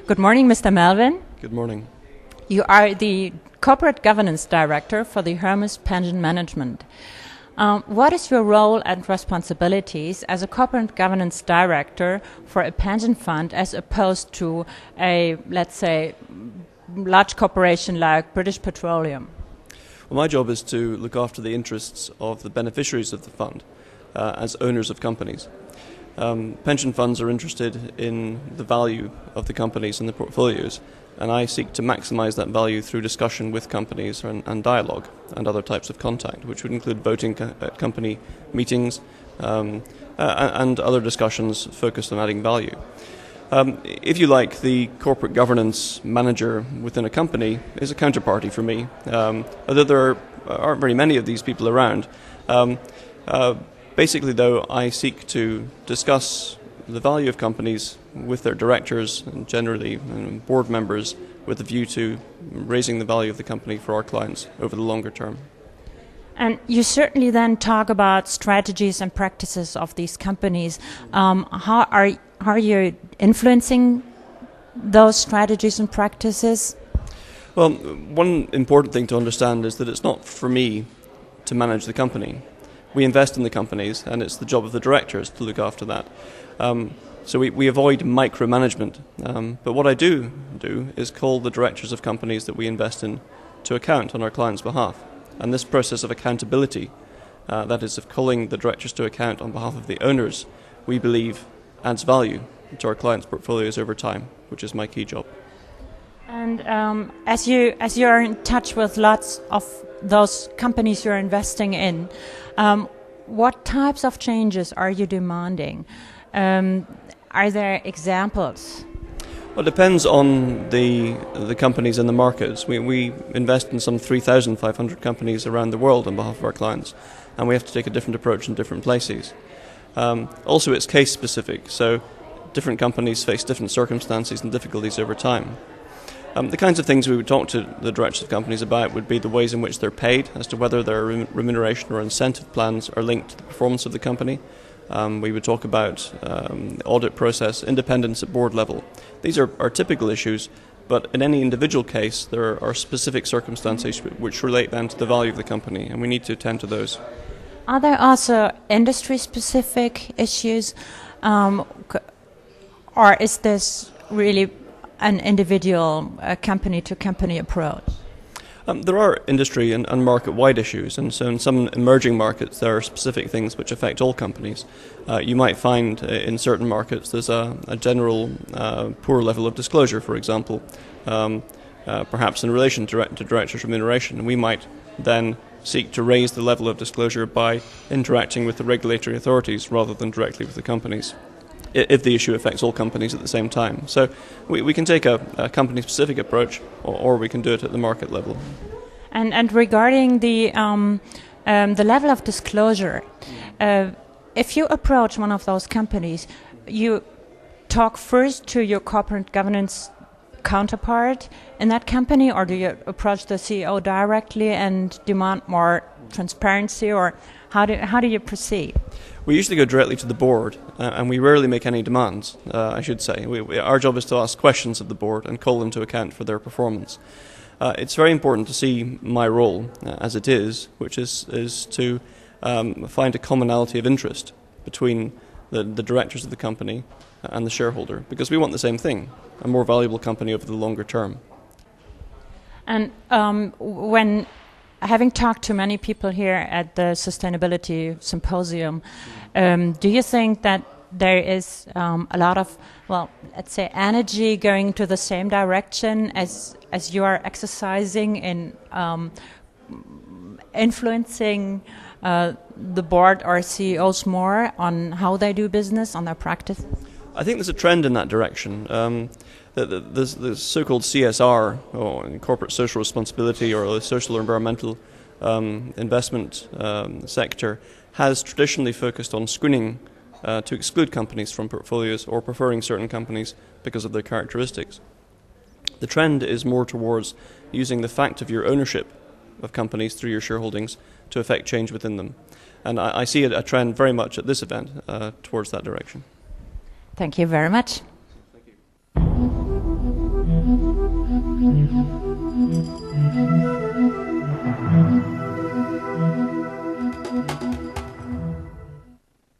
Good morning, Mr. Melvin. Good morning. You are the Corporate Governance Director for the Hermes Pension Management. What is your role and responsibilities as a Corporate Governance Director for a pension fund as opposed to a, let's say, large corporation like British Petroleum? Well, my job is to look after the interests of the beneficiaries of the fund as owners of companies. Pension funds are interested in the value of the companies in the portfolios, and I seek to maximize that value through discussion with companies and dialogue and other types of contact, which would include voting at company meetings and other discussions focused on adding value. If you like, the corporate governance manager within a company is a counterparty for me, although there aren't very many of these people around. Basically, though, I seek to discuss the value of companies with their directors and generally board members with a view to raising the value of the company for our clients over the longer term. And you certainly then talk about strategies and practices of these companies. How are you influencing those strategies and practices? Well, one important thing to understand is that it's not for me to manage the company. We invest in the companies, and it's the job of the directors to look after that. So we avoid micromanagement. But what I do is call the directors of companies that we invest in to account on our clients' behalf. And this process of accountability, that is of calling the directors to account on behalf of the owners, we believe adds value to our clients' portfolios over time, which is my key job. And as you are in touch with lots of those companies you're investing in, what types of changes are you demanding? Are there examples? Well, it depends on the companies in the markets. We invest in some 3,500 companies around the world on behalf of our clients, and we have to take a different approach in different places. Also, it's case specific, so different companies face different circumstances and difficulties over time. The kinds of things we would talk to the directors of companies about would be the ways in which they're paid, as to whether their remuneration or incentive plans are linked to the performance of the company. We would talk about the audit process, independence at board level. These are typical issues, but in any individual case, there are specific circumstances which relate then to the value of the company, and we need to attend to those. Are there also industry-specific issues, or is this really an individual company-to-company approach? There are industry and market-wide issues, and so in some emerging markets there are specific things which affect all companies. You might find in certain markets there's a general poor level of disclosure, for example, perhaps in relation to directors' remuneration. We might then seek to raise the level of disclosure by interacting with the regulatory authorities rather than directly with the companies, if the issue affects all companies at the same time. So we can take a company-specific approach, or we can do it at the market level. And regarding the level of disclosure, if you approach one of those companies, you talk first to your corporate governance counterpart in that company, or do you approach the CEO directly and demand more transparency, or how do you proceed? We usually go directly to the board, and we rarely make any demands, I should say. Our job is to ask questions of the board and call them to account for their performance. It's very important to see my role as it is, which is to find a commonality of interest between the directors of the company and the shareholder, because we want the same thing, a more valuable company over the longer term. And when having talked to many people here at the Sustainability Symposium, do you think that there is a lot of, well, let's say, energy going to the same direction as you are exercising in influencing the board or CEOs more on how they do business, on their practice? I think there's a trend in that direction. The so-called CSR, or corporate social responsibility, or the social or environmental investment sector, has traditionally focused on screening to exclude companies from portfolios or preferring certain companies because of their characteristics. The trend is more towards using the fact of your ownership of companies through your shareholdings to affect change within them. And I see a trend very much at this event towards that direction. Thank you very much.